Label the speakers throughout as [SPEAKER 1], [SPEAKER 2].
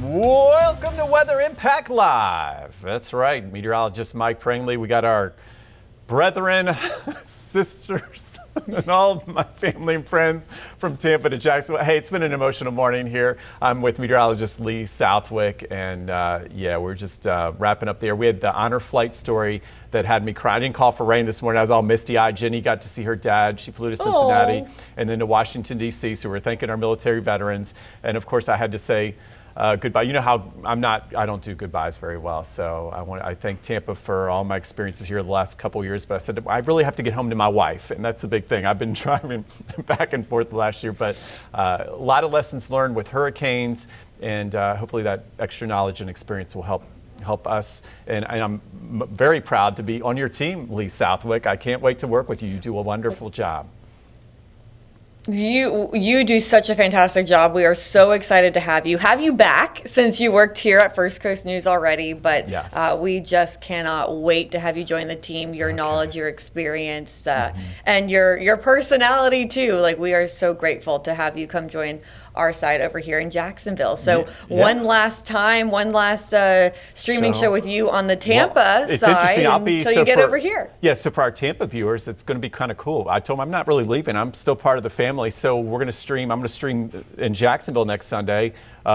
[SPEAKER 1] Welcome to Weather Impact Live. That's right, meteorologist Mike Prangley. We got our brethren, sisters, and all of my family and friends from Tampa to Jacksonville. Hey, it's been an emotional morning here. I'm with meteorologist Lee Southwick, and we're just wrapping up there. We had the honor flight story that had me cry. I didn't call for rain this morning. I was all misty-eyed. Jenny got to see her dad. She flew to Cincinnati and then to Washington, D.C., so we're thanking our military veterans. And, of course, I had to say goodbye. You know how I don't do goodbyes very well, so I thank Tampa for all my experiences here the last couple of years, but I said I really have to get home to my wife, and that's the big thing. I've been driving back and forth last year, but a lot of lessons learned with hurricanes, and hopefully that extra knowledge and experience will help us. And I'm very proud to be on your team, Lee Southwick. I can't wait to work with you. You do a wonderful job.
[SPEAKER 2] You do such a fantastic job. We are so excited to have you back since you worked here at First Coast News already, but yes. We just cannot wait to have you join the team. Your knowledge, your experience, and your personality too. Like, we are so grateful to have you come join our side over here in Jacksonville. So one last streaming show with you on the Tampa side until you get over here.
[SPEAKER 1] Yeah, so for our Tampa viewers, it's going to be kind of cool. I told them I'm not really leaving. I'm still part of the family. So we're going to stream. I'm going to stream in Jacksonville next Sunday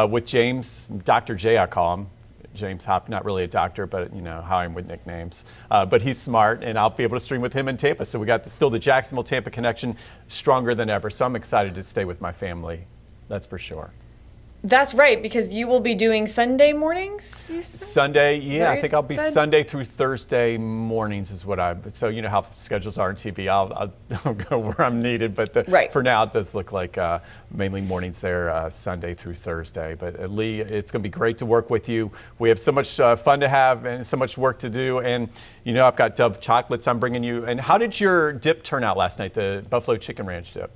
[SPEAKER 1] with James, Dr. J, I call him. James Hop, not really a doctor, but you know how I am with nicknames. But he's smart, and I'll be able to stream with him in Tampa. So we got still the Jacksonville-Tampa connection stronger than ever. So I'm excited to stay with my family. That's for sure.
[SPEAKER 2] That's right, because you will be doing Sunday mornings, you said?
[SPEAKER 1] Sunday, I think I'll be Sunday through Thursday mornings is what so you know how schedules are on TV. I'll go where I'm needed, but for now it does look like mainly mornings there, Sunday through Thursday. But Lee, it's going to be great to work with you. We have so much fun to have and so much work to do. And you know, I've got Dove chocolates I'm bringing you. And how did your dip turn out last night, the Buffalo Chicken Ranch dip?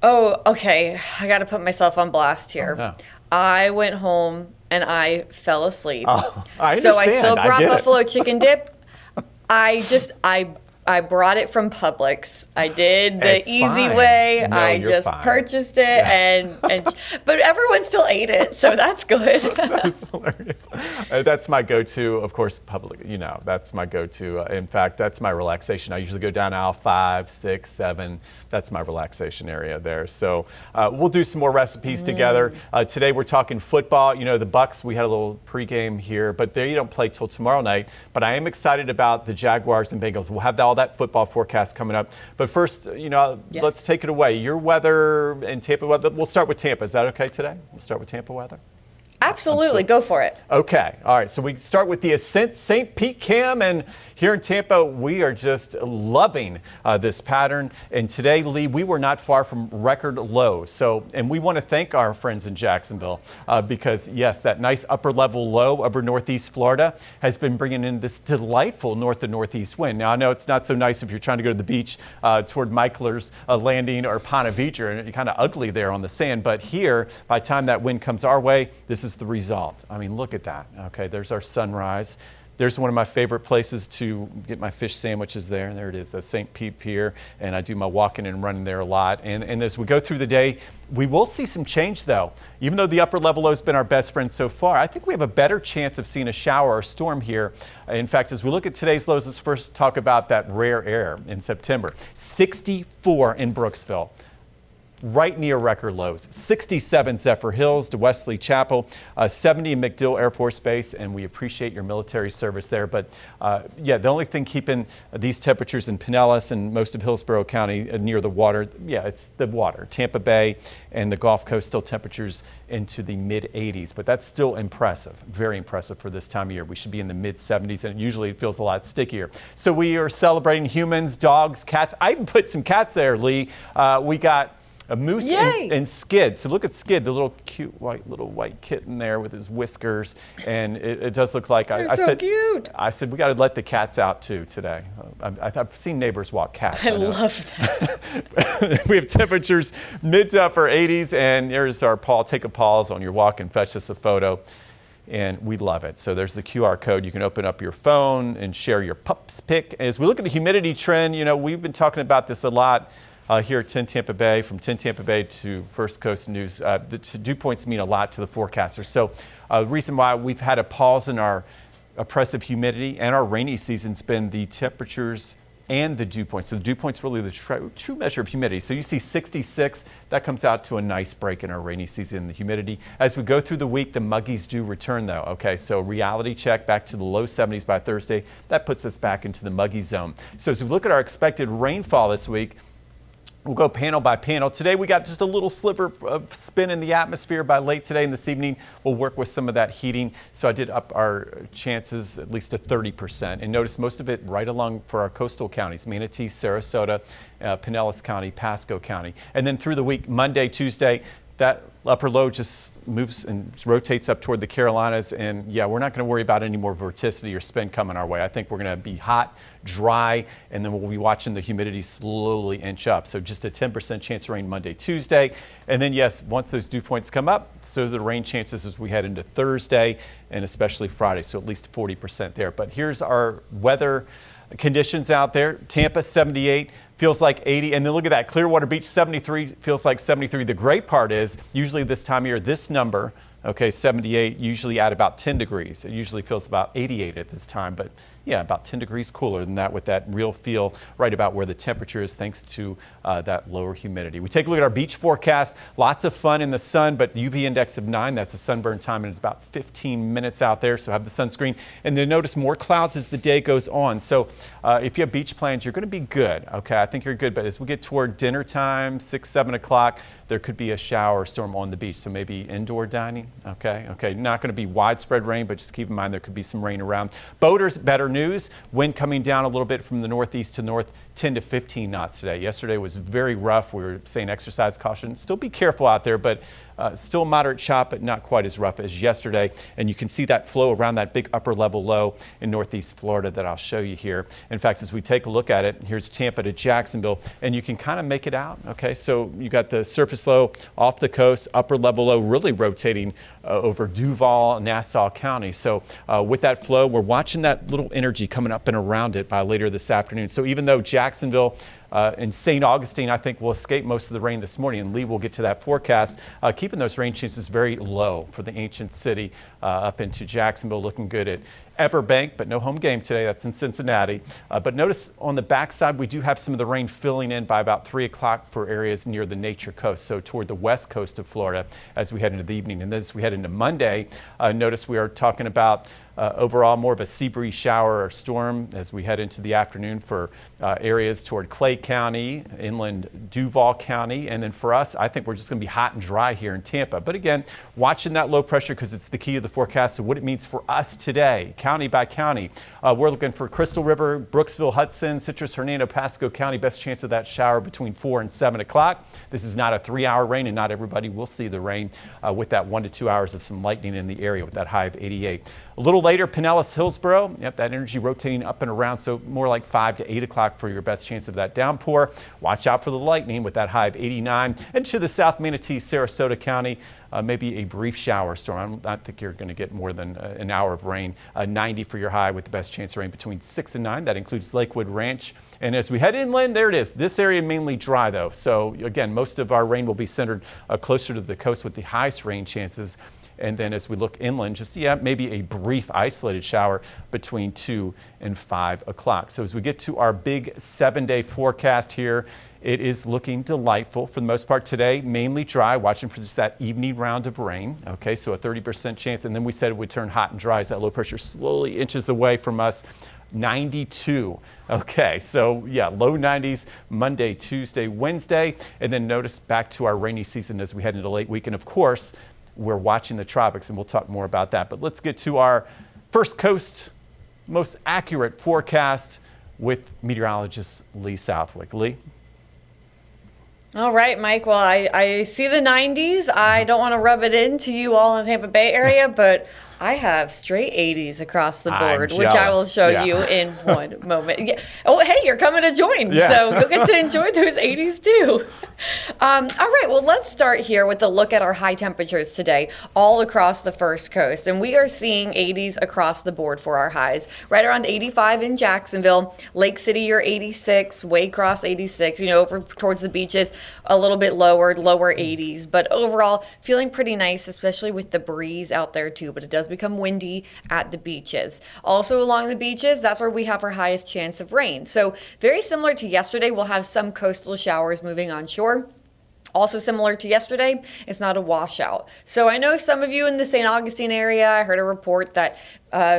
[SPEAKER 2] Oh, okay. I got to put myself on blast here. Oh, no. I went home and I fell asleep.
[SPEAKER 1] Oh, I understand.
[SPEAKER 2] So I still brought buffalo chicken dip. I brought it from Publix. I did the easy way.
[SPEAKER 1] No,
[SPEAKER 2] I just purchased it, and but everyone still ate it, so that's good.
[SPEAKER 1] That's hilarious. That's my go-to, of course. Public, you know, that's my go-to. In fact, that's my relaxation. I usually go down aisle 5, 6, 7. That's my relaxation area there. So we'll do some more recipes together. Today we're talking football. You know, the Bucs. We had a little pregame here, but they don't play till tomorrow night. But I am excited about the Jaguars and Bengals. We'll have all that football forecast coming up. But first, you know, let's take it away. Your weather and Tampa weather. We'll start with Tampa. Is that okay today? We'll start with Tampa weather.
[SPEAKER 2] Absolutely. Go for it.
[SPEAKER 1] Okay. All right. So we start with the Ascent St. Pete Cam. And here in Tampa, we are just loving this pattern. And today, Lee, we were not far from record lows. And we want to thank our friends in Jacksonville because, yes, that nice upper level low over Northeast Florida has been bringing in this delightful north to northeast wind. Now, I know it's not so nice if you're trying to go to the beach toward Michler's Landing or Ponte Vedra, and it's kind of ugly there on the sand. But here, by the time that wind comes our way, this is the result. I mean, look at that. Okay, there's our sunrise. There's one of my favorite places to get my fish sandwiches there. There it is, St. Pete Pier, and I do my walking and running there a lot. And as we go through the day, we will see some change, though. Even though the upper level low has been our best friend so far, I think we have a better chance of seeing a shower or storm here. In fact, as we look at today's lows, let's first talk about that rare air in September. 64 in Brooksville. Right near record lows. 67 Zephyr Hills to Wesley Chapel, 70 MacDill Air Force Base, and we appreciate your military service there. But the only thing keeping these temperatures in Pinellas and most of Hillsborough County near the water, it's the water. Tampa Bay and the Gulf Coast, still temperatures into the mid-80s, but that's still impressive, very impressive for this time of year. We should be in the mid-70s, and usually it feels a lot stickier. So we are celebrating humans, dogs, cats. I even put some cats there, Lee. We got a moose and Skid. So look at Skid, the little cute white kitten there with his whiskers, and it does look like
[SPEAKER 2] They're so cute.
[SPEAKER 1] I said we got to let the cats out too today. I've seen neighbors walk cats.
[SPEAKER 2] I love that.
[SPEAKER 1] We have temperatures mid to upper 80s, and there's our paw. Take a pause on your walk and fetch us a photo. And we love it. So there's the QR code. You can open up your phone and share your pups pic. As we look at the humidity trend, you know, we've been talking about this a lot here at 10 Tampa Bay. From 10 Tampa Bay to First Coast News, the dew points mean a lot to the forecasters. So the reason why we've had a pause in our oppressive humidity and our rainy season's been the temperatures and the dew points. So the dew point's really the true measure of humidity. So you see 66, that comes out to a nice break in our rainy season, the humidity. As we go through the week, the muggies do return though. Okay, so reality check back to the low 70s by Thursday. That puts us back into the muggy zone. So as we look at our expected rainfall this week, we'll go panel by panel. Today we got just a little sliver of spin in the atmosphere. By late today and this evening, we'll work with some of that heating. So I did up our chances at least to 30%. And notice most of it right along for our coastal counties, Manatee, Sarasota, Pinellas County, Pasco County. And then through the week, Monday, Tuesday, that upper low just moves and rotates up toward the Carolinas. And yeah, we're not going to worry about any more vorticity or spin coming our way. I think we're going to be hot, dry, and then we'll be watching the humidity slowly inch up. So just a 10% chance of rain Monday, Tuesday. And then yes, once those dew points come up, so the rain chances as we head into Thursday and especially Friday. So at least 40% there. But here's our weather conditions out there. Tampa 78, feels like 80, and then look at that, Clearwater Beach 73, feels like 73. The great part is usually this time of year, this number, okay, 78, usually at about 10 degrees. It usually feels about 88 at this time, but yeah, about 10 degrees cooler than that with that real feel right about where the temperature is thanks to that lower humidity. We take a look at our beach forecast. Lots of fun in the sun, but the UV index of 9, that's a sunburn time, and it's about 15 minutes out there, so have the sunscreen. And then notice more clouds as the day goes on. So if you have beach plans, you're going to be good, okay? I think you're good, but as we get toward dinner time, 6, 7 o'clock, there could be a shower or storm on the beach, so maybe indoor dining, okay? Okay, not going to be widespread rain, but just keep in mind there could be some rain around. Boaters, better news. Wind coming down a little bit from the northeast to north, 10 to 15 knots today. Yesterday was very rough. We were saying exercise caution. Still be careful out there, but still moderate chop, but not quite as rough as yesterday. And you can see that flow around that big upper level low in northeast Florida that I'll show you here. In fact, as we take a look at it, here's Tampa to Jacksonville, and you can kind of make it out. Okay, so you got the surface low off the coast, upper level low really rotating over Duval, Nassau County. So with that flow, we're watching that little energy coming up and around it by later this afternoon. So even though Jacksonville and St. Augustine, I think, will escape most of the rain this morning, and Lee will get to that forecast, keeping those rain chances very low for the ancient city up into Jacksonville, looking good at Everbank, but no home game today. That's in Cincinnati. But notice on the backside, we do have some of the rain filling in by about 3 o'clock for areas near the Nature Coast, so toward the west coast of Florida as we head into the evening. And then as we head into Monday, notice we are talking about overall more of a sea breeze shower or storm as we head into the afternoon for areas toward Clay County, inland Duval County. And then for us, I think we're just going to be hot and dry here in Tampa. But again, watching that low pressure because it's the key to the forecast of what it means for us today, county by county. We're looking for Crystal River, Brooksville, Hudson, Citrus, Hernando, Pasco County. Best chance of that shower between 4 and 7 o'clock. This is not a 3-hour rain, and not everybody will see the rain with that 1 to 2 hours of some lightning in the area with that high of 88. A little later, Pinellas, Hillsborough, yep, that energy rotating up and around, so more like 5 to 8 o'clock for your best chance of that downpour. Watch out for the lightning with that high of 89. And to the south, Manatee, Sarasota County, maybe a brief shower storm. I don't think you're going to get more than an hour of rain. 90 for your high with the best chance of rain between 6 and 9. That includes Lakewood Ranch. And as we head inland, there it is. This area mainly dry, though. So again, most of our rain will be centered closer to the coast with the highest rain chances. And then as we look inland, just, yeah, maybe a brief isolated shower between 2 and 5 o'clock. So as we get to our big 7-day forecast here, it is looking delightful for the most part today, mainly dry, watching for just that evening round of rain. Okay, so a 30% chance. And then we said it would turn hot and dry as that low pressure slowly inches away from us. 92. Okay, so yeah, low 90s Monday, Tuesday, Wednesday. And then notice back to our rainy season as we head into late week. And of course, we're watching the tropics, and we'll talk more about that. But let's get to our First Coast most accurate forecast with meteorologist Lee Southwick. Lee?
[SPEAKER 2] All right, Mike. Well, I see the 90s. I don't want to rub it into you all in the Tampa Bay area, but I have straight 80s across the board, which I will show you in one moment. Yeah. Oh, hey, you're coming to join, so you'll get to enjoy those 80s too. All right, well, let's start here with a look at our high temperatures today all across the First Coast. And we are seeing 80s across the board for our highs. Right around 85 in Jacksonville, Lake City, you're 86, Waycross 86, over towards the beaches, a little bit lower 80s. But overall, feeling pretty nice, especially with the breeze out there too. But it does become windy at the beaches. Also along the beaches, that's where we have our highest chance of rain. So very similar to yesterday, we'll have some coastal showers moving onshore. Also similar to yesterday, it's not a washout. So I know some of you in the St. Augustine area, I heard a report that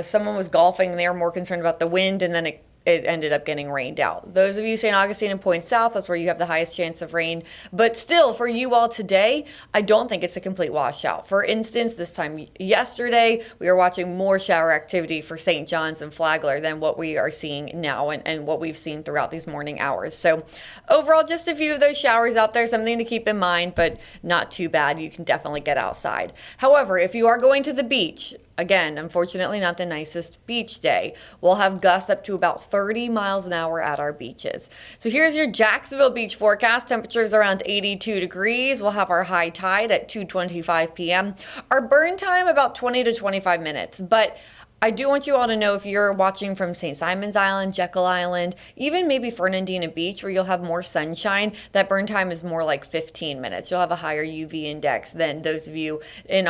[SPEAKER 2] someone was golfing and they were more concerned about the wind, and then it ended up getting rained out. Those of you St. Augustine and Point South, that's where you have the highest chance of rain. But still, for you all today, I don't think it's a complete washout. For instance, this time yesterday, we were watching more shower activity for St. John's and Flagler than what we are seeing now and what we've seen throughout these morning hours. So overall, just a few of those showers out there, something to keep in mind, but not too bad. You can definitely get outside. However, if you are going to the beach, again, unfortunately not the nicest beach day, we'll have gusts up to about 30 miles an hour at our beaches. So here's your Jacksonville beach forecast. Temperatures around 82 degrees. We'll have our high tide at 2:25 p.m. Our burn time about 20 to 25 minutes. But I do want you all to know, if you're watching from St. Simon's Island, Jekyll Island, even maybe Fernandina Beach, where you'll have more sunshine, that burn time is more like 15 minutes. You'll have a higher UV index than those of you in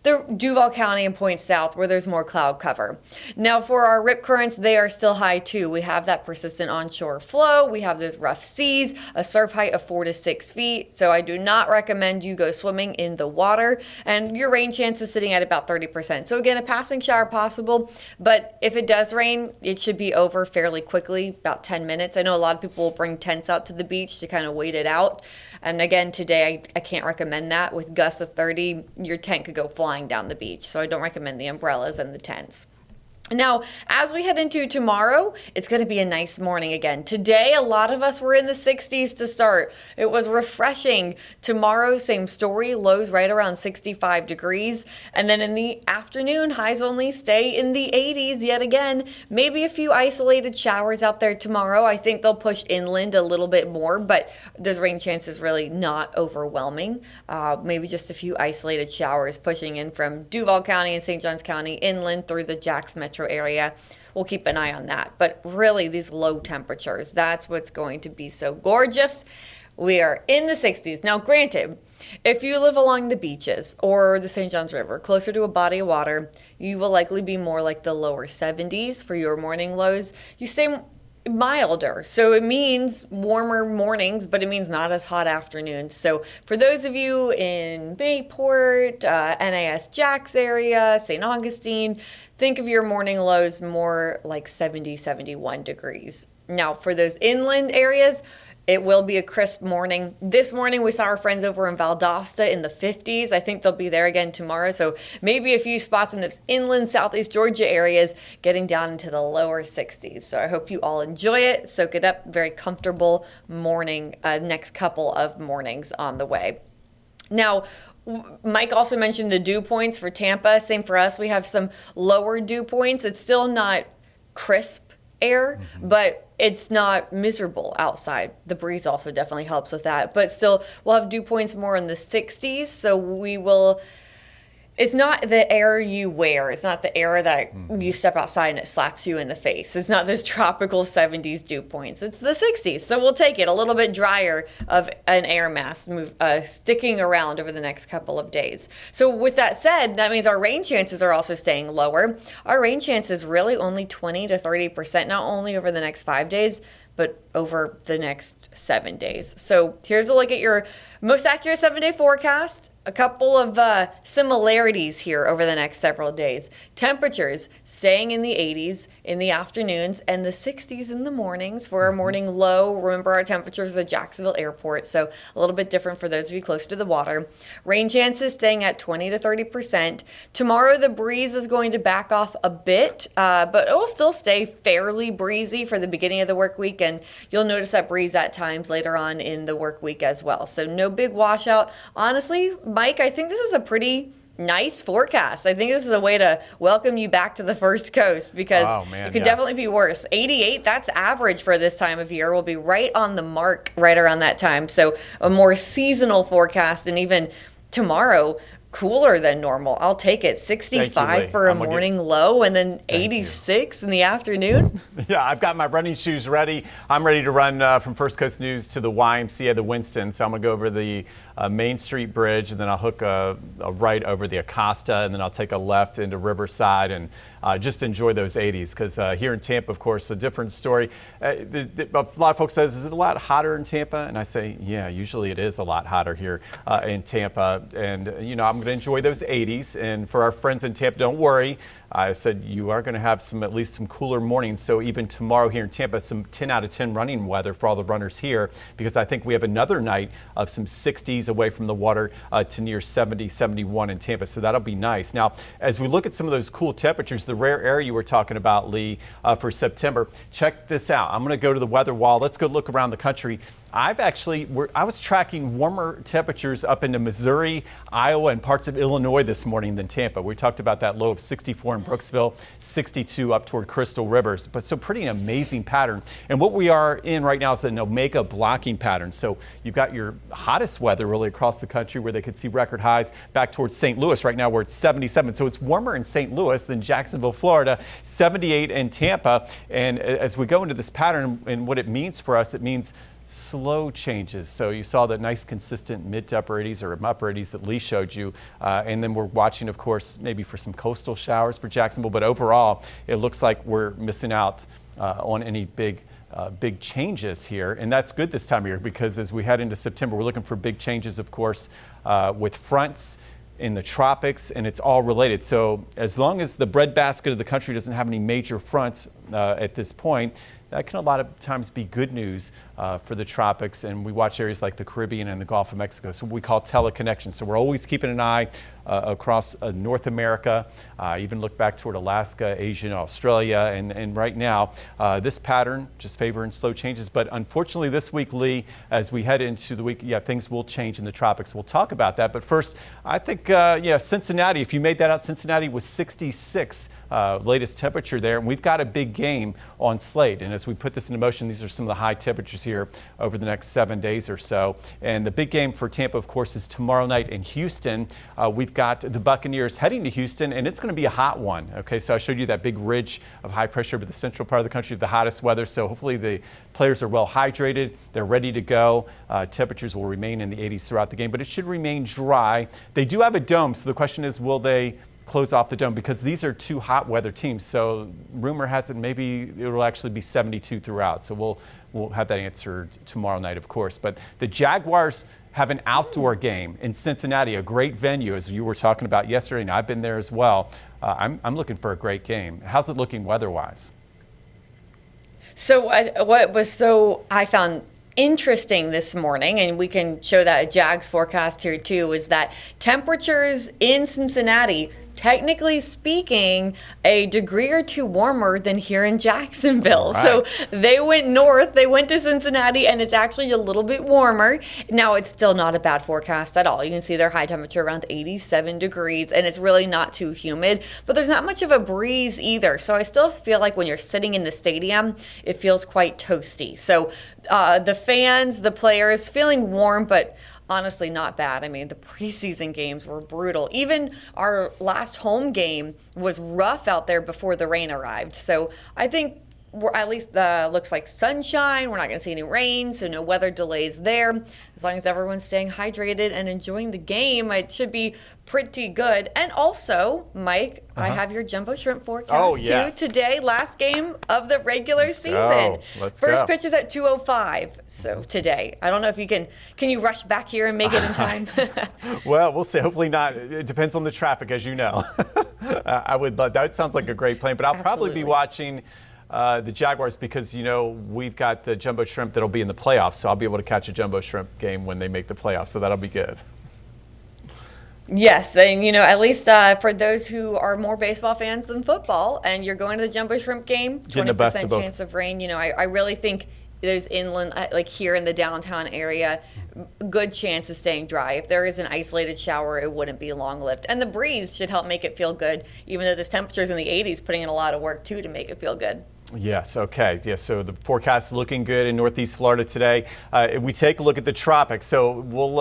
[SPEAKER 2] the Duval County and Point South, where there's more cloud cover. Now, for our rip currents, they are still high too. We have that persistent onshore flow. We have those rough seas, a surf height of 4 to 6 feet. So I do not recommend you go swimming in the water. And your rain chance is sitting at about 30%. So again, a passing shower possible. But if it does rain, it should be over fairly quickly, about 10 minutes. I know a lot of people will bring tents out to the beach to kind of wait it out. And again, today, I can't recommend that. With gusts of 30, your tent could go flying down the beach. So I don't recommend the umbrellas and the tents. Now, as we head into tomorrow, it's going to be a nice morning again. Today, a lot of us were in the 60s to start. It was refreshing. Tomorrow, same story, lows right around 65 degrees. And then in the afternoon, highs only stay in the 80s yet again. Maybe a few isolated showers out there tomorrow. I think they'll push inland a little bit more, but those rain chances really not overwhelming. Maybe just a few isolated showers pushing in from Duval County and St. Johns County inland through the Jax metro area. We'll keep an eye on that. But really, these low temperatures, that's what's going to be so gorgeous. We are in the 60s. Now, granted, if you live along the beaches or the St. Johns River, closer to a body of water, you will likely be more like the lower 70s for your morning lows. You stay milder, so it means warmer mornings, but it means not as hot afternoons. So for those of you in Bayport, NAS Jax area, St. Augustine, think of your morning lows more like 70, 71 degrees. Now for those inland areas, it will be a crisp morning. This morning, we saw our friends over in Valdosta in the 50s. I think they'll be there again tomorrow. So maybe a few spots in those inland Southeast Georgia areas getting down into the lower 60s. So I hope you all enjoy it, soak it up. Very comfortable morning, next couple of mornings on the way. Now, Mike also mentioned the dew points for Tampa. Same for us. We have some lower dew points. It's still not crisp air, but it's not miserable outside. The breeze also definitely helps with that. But still, we'll have dew points more in the 60s. So we will, it's not the air you wear. It's not the air that you step outside and it slaps you in the face. It's not this tropical 70s dew points. It's the 60s. So we'll take it. A little bit drier of an air mass sticking around over the next couple of days. So with that said, that means our rain chances are also staying lower. Our rain chances really only 20 to 30%, not only over the next 5 days, but over the next 7 days. So here's a look at your most accurate 7-day forecast. A couple of similarities here over the next several days. Temperatures staying in the 80s in the afternoons and the 60s in the mornings for our morning low. Remember, our temperatures at the Jacksonville airport, so a little bit different for those of you closer to the water. Rain chances staying at 20 to 30%. Tomorrow, the breeze is going to back off a bit, but it will still stay fairly breezy for the beginning of the work week, and you'll notice that breeze at times later on in the work week as well. So no big washout. Honestly, Mike, I think this is a pretty nice forecast. I think this is a way to welcome you back to the First Coast because it could definitely be worse. 88, that's average for this time of year. We'll be right on the mark right around that time. So a more seasonal forecast, and even tomorrow, cooler than normal. I'll take it. 65 for a morning low, and then 86 in the afternoon.
[SPEAKER 1] Yeah, I've got my running shoes ready. I'm ready to run from First Coast News to the YMCA, the Winston. So I'm going to go over the Main Street Bridge, and then I'll hook a right over the Acosta, and then I'll take a left into Riverside and just enjoy those 80s. Because here in Tampa, of course, a different story. A lot of folks says, is it a lot hotter in Tampa? And I say, yeah, usually it is a lot hotter here in Tampa. And, I'm going to enjoy those 80s. And for our friends in Tampa, don't worry. I said you are going to have at least some cooler mornings. So even tomorrow here in Tampa, some 10 out of 10 running weather for all the runners here, because I think we have another night of some 60s away from the water to near 70, 71 in Tampa. So that'll be nice. Now, as we look at some of those cool temperatures, the rare air you were talking about, Lee, for September, check this out. I'm going to go to the weather wall. Let's go look around the country. I was tracking warmer temperatures up into Missouri, Iowa, and parts of Illinois this morning than Tampa. We talked about that low of 64 in Brooksville, 62 up toward Crystal Rivers. But so pretty amazing pattern. And what we are in right now is an omega blocking pattern. So you've got your hottest weather really across the country where they could see record highs back towards St. Louis right now where it's 77. So it's warmer in St. Louis than Jacksonville, Florida, 78 in Tampa. And as we go into this pattern and what it means for us, it means slow changes. So you saw that nice consistent mid to upper 80s or upper 80s that Lee showed you. And then we're watching, of course, maybe for some coastal showers for Jacksonville. But overall, it looks like we're missing out on any big changes here. And that's good this time of year because as we head into September, we're looking for big changes, of course, with fronts in the tropics, and it's all related. So as long as the breadbasket of the country doesn't have any major fronts at this point, that can a lot of times be good news for the tropics. And we watch areas like the Caribbean and the Gulf of Mexico, so what we call teleconnection. So we're always keeping an eye across North America, even look back toward Alaska, Asia, and Australia. And right now, this pattern just favoring slow changes. But unfortunately this week, Lee, as we head into the week, things will change in the tropics. We'll talk about that. But first, I think, Cincinnati, if you made that out, Cincinnati was 66 latest temperature there. And we've got a big game on slate. And as we put this into motion, these are some of the high temperatures here over the next 7 days or so. And the big game for Tampa, of course, is tomorrow night in Houston. We've got the Buccaneers heading to Houston, and it's going to be a hot one. Okay, so I showed you that big ridge of high pressure over the central part of the country, the hottest weather. So hopefully the players are well hydrated. They're ready to go. Temperatures will remain in the 80s throughout the game, but it should remain dry. They do have a dome, so the question is, will they close off the dome, because these are two hot weather teams. So rumor has it maybe it will actually be 72 throughout. So we'll have that answered tomorrow night, of course. But the Jaguars have an outdoor game in Cincinnati, a great venue, as you were talking about yesterday, and I've been there as well. I'm looking for a great game. How's it looking weather-wise?
[SPEAKER 2] So I found interesting this morning, and we can show that a Jags forecast here too, is that temperatures in Cincinnati, technically speaking, a degree or two warmer than here in Jacksonville. Right. So they went north, they went to Cincinnati, and it's actually a little bit warmer. Now, it's still not a bad forecast at all. You can see their high temperature around 87 degrees, and it's really not too humid, but there's not much of a breeze either. So I still feel like when you're sitting in the stadium, it feels quite toasty. So the fans, the players, feeling warm, but honestly not bad. I mean, the preseason games were brutal. Even our last home game was rough out there before the rain arrived. So I think we're at least looks like sunshine. We're not going to see any rain, so no weather delays there. As long as everyone's staying hydrated and enjoying the game, it should be pretty good. And also, Mike, I have your jumbo shrimp forecast too today. Last game of the regular season. First pitch is at 2:05. So today, I don't know if you can you rush back here and make it in time?
[SPEAKER 1] Well, we'll see. Hopefully not. It depends on the traffic, as you know. I would love that. Sounds like a great plan, but I'll probably be watching the Jaguars because, we've got the jumbo shrimp that'll be in the playoffs, so I'll be able to catch a jumbo shrimp game when they make the playoffs, so that'll be good.
[SPEAKER 2] Yes, and at least for those who are more baseball fans than football, and you're going to the jumbo shrimp game, 20% chance of rain. I really think those inland, like here in the downtown area, good chance of staying dry. If there is an isolated shower, it wouldn't be long-lived. And the breeze should help make it feel good, even though this temperature's in the 80s, putting in a lot of work too to make it feel good.
[SPEAKER 1] Yes, okay. Yes, so the forecast looking good in Northeast Florida today. We take a look at the tropics. So we'll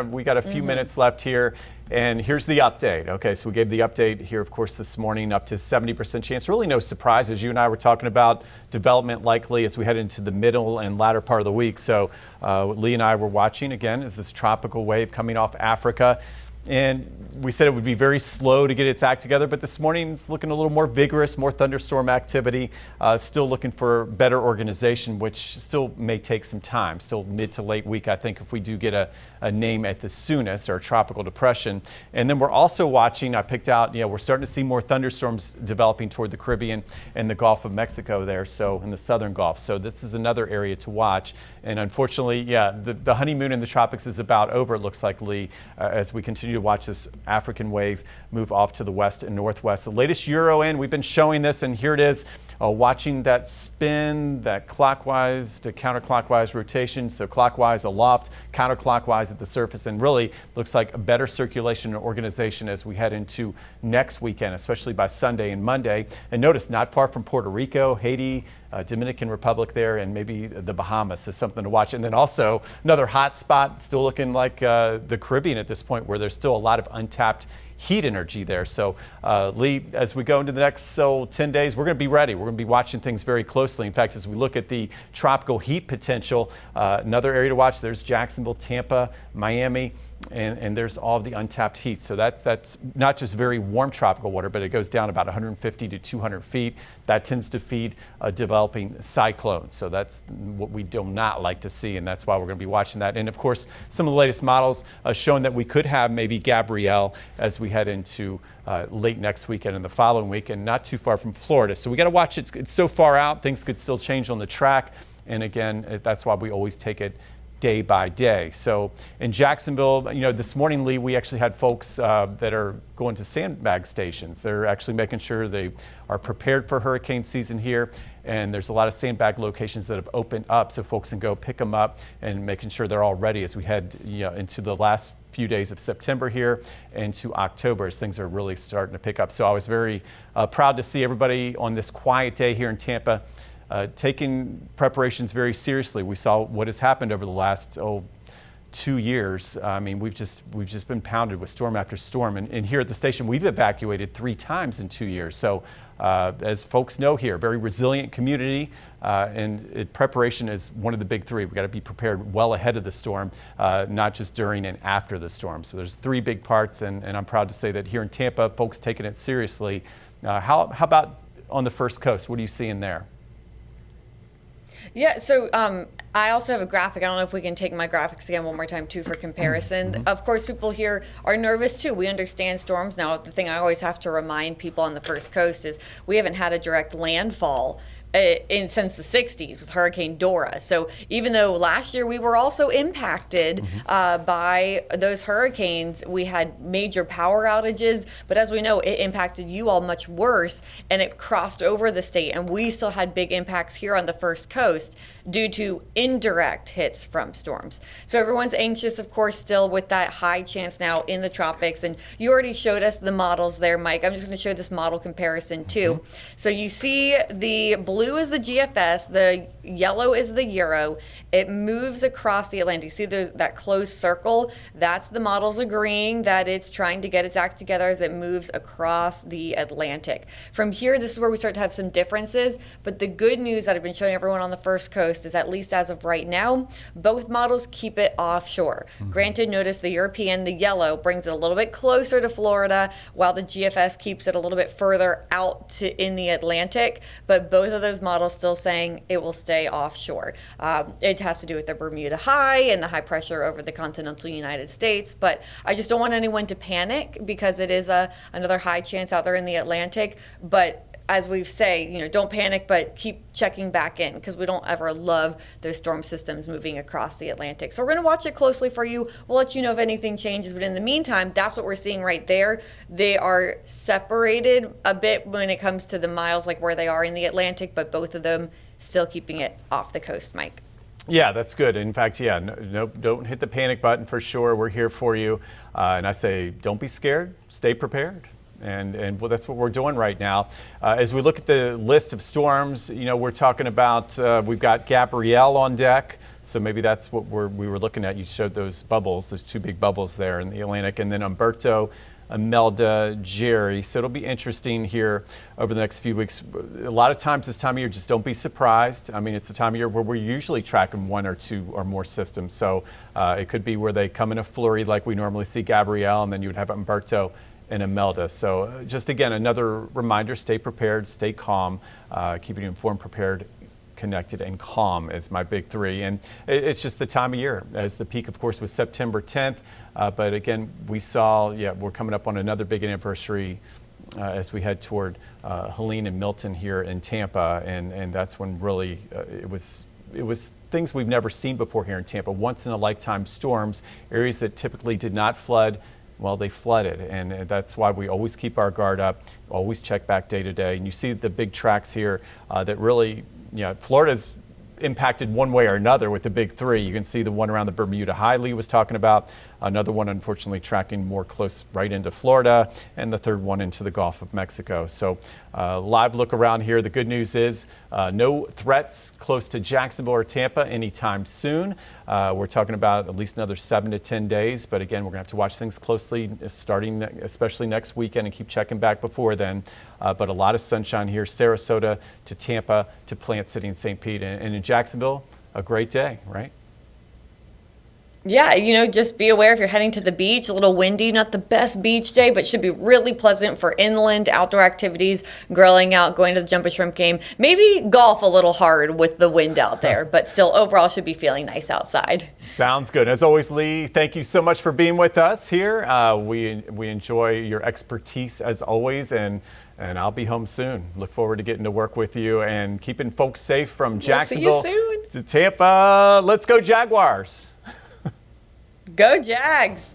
[SPEAKER 1] we got a few minutes left here. And here's the update. Okay, so we gave the update here, of course, this morning, up to 70% chance. Really no surprises. You and I were talking about development likely as we head into the middle and latter part of the week. So Lee and I were watching, again, is this tropical wave coming off Africa. And we said it would be very slow to get its act together, but this morning it's looking a little more vigorous, more thunderstorm activity, still looking for better organization, which still may take some time, still mid to late week, I think, if we do get a name at the soonest, or a tropical depression. And then we're also watching, I picked out, we're starting to see more thunderstorms developing toward the Caribbean and the Gulf of Mexico there, so in the southern Gulf. So this is another area to watch. And unfortunately, the honeymoon in the tropics is about over, it looks like, Lee, as we continue to watch this African wave move off to the west and northwest. The latest Euro in, we've been showing this, and here it is, watching that spin, that clockwise to counterclockwise rotation. So clockwise aloft, counterclockwise at the surface, and really looks like a better circulation and organization as we head into next weekend, especially by Sunday and Monday. And notice, not far from Puerto Rico, Haiti, Dominican Republic there, and maybe the Bahamas, so something to watch. And then also another hot spot, still looking like the Caribbean at this point, where there's still a lot of untapped heat energy there. So Lee, as we go into the next 10 days, we're going to be ready. We're going to be watching things very closely. In fact, as we look at the tropical heat potential, another area to watch, there's Jacksonville, Tampa, Miami, and there's all of the untapped heat. So that's not just very warm tropical water, but it goes down about 150 to 200 feet. That tends to feed developing cyclones. So that's what we do not like to see, and that's why we're going to be watching that. And of course, some of the latest models showing that we could have maybe Gabrielle as we head into late next weekend and the following week, and not too far from Florida. So we got to watch it. It's so far out, things could still change on the track. And again, that's why we always take it day by day. So in Jacksonville, this morning, Lee, we actually had folks that are going to sandbag stations. They're actually making sure they are prepared for hurricane season here. And there's a lot of sandbag locations that have opened up so folks can go pick them up, and making sure they're all ready as we head into the last few days of September here and to October, as things are really starting to pick up. So I was very proud to see everybody on this quiet day here in Tampa taking preparations very seriously. We saw what has happened over the last 2 years. I mean, we've just been pounded with storm after storm, and here at the station, we've evacuated 3 times in 2 years. So as folks know here, very resilient community, and preparation is one of the big 3. We've got to be prepared well ahead of the storm, not just during and after the storm. So there's 3 big parts, and I'm proud to say that here in Tampa, folks taking it seriously. How about on the First Coast? What are you seeing there?
[SPEAKER 2] Yeah, so I also have a graphic. I don't know if we can take my graphics again one more time, too, for comparison. Mm-hmm. Of course, people here are nervous, too. We understand storms. Now, the thing I always have to remind people on the First Coast is we haven't had a direct landfall since the 60s with Hurricane Dora. So even though last year we were also impacted by those hurricanes, we had major power outages, but as we know, it impacted you all much worse, and it crossed over the state, and we still had big impacts here on the First Coast due to indirect hits from storms. So everyone's anxious, of course, still with that high chance now in the tropics, and you already showed us the models there, Mike. I'm just going to show this model comparison too. So you see the blue is the GFS, the yellow is the Euro. It moves across the Atlantic. See that closed circle? That's the models agreeing that it's trying to get its act together as it moves across the Atlantic. From here, this is where we start to have some differences, but the good news that I've been showing everyone on the First Coast is, at least as of right now, both models keep it offshore. Granted, notice the European, the yellow, brings it a little bit closer to Florida, while the GFS keeps it a little bit further out in the Atlantic, but both of those models still saying it will stay offshore. It has to do with the Bermuda High and the high pressure over the continental United States, but I just don't want anyone to panic, because it is another high chance out there in the Atlantic. But as we say, don't panic, but keep checking back in, because we don't ever love those storm systems moving across the Atlantic. So we're going to watch it closely for you. We'll let you know if anything changes. But in the meantime, that's what we're seeing right there. They are separated a bit when it comes to the miles, like where they are in the Atlantic, but both of them still keeping it off the coast, Mike.
[SPEAKER 1] Yeah, that's good. In fact, yeah, no, don't hit the panic button for sure. We're here for you. And I say, don't be scared, stay prepared. And well, that's what we're doing right now. As we look at the list of storms, we're talking about, we've got Gabrielle on deck. So maybe that's what we were looking at. You showed those bubbles, those two big bubbles there in the Atlantic. And then Umberto, Imelda, Jerry. So it'll be interesting here over the next few weeks. A lot of times this time of year, just don't be surprised. I mean, it's the time of year where we're usually tracking one or two or more systems. So it could be where they come in a flurry like we normally see Gabrielle, and then you would have Umberto and Imelda. So just again, another reminder, stay prepared, stay calm, keeping you informed, prepared, connected, and calm is my big three. And it's just the time of year. As the peak, of course, was September 10th. But again, we saw, we're coming up on another big anniversary as we head toward Helene and Milton here in Tampa. And that's when really it was things we've never seen before here in Tampa. Once in a lifetime storms, areas that typically did not flood, well, they flooded, and that's why we always keep our guard up, always check back day to day. And you see the big tracks here that really, Florida's impacted one way or another with the big three. You can see the one around the Bermuda High Lee was talking about, another one unfortunately tracking more close right into Florida, and the third one into the Gulf of Mexico. So live look around here. The good news is no threats close to Jacksonville or Tampa anytime soon. We're talking about at least another 7 to 10 days, but again, we're gonna have to watch things closely starting especially next weekend and keep checking back before then. But a lot of sunshine here, Sarasota to Tampa to Plant City and St. Pete, and in Jacksonville, a great day, right?
[SPEAKER 2] Yeah, just be aware if you're heading to the beach, a little windy, not the best beach day, but should be really pleasant for inland outdoor activities, grilling out, going to the Jumbo Shrimp game, maybe golf a little hard with the wind out there, but still overall should be feeling nice outside.
[SPEAKER 1] Sounds good. As always, Lee, thank you so much for being with us here. We enjoy your expertise as always, and I'll be home soon. Look forward to getting to work with you and keeping folks safe from Jacksonville
[SPEAKER 2] See you soon.
[SPEAKER 1] to Tampa. Let's go Jaguars.
[SPEAKER 2] Go Jags!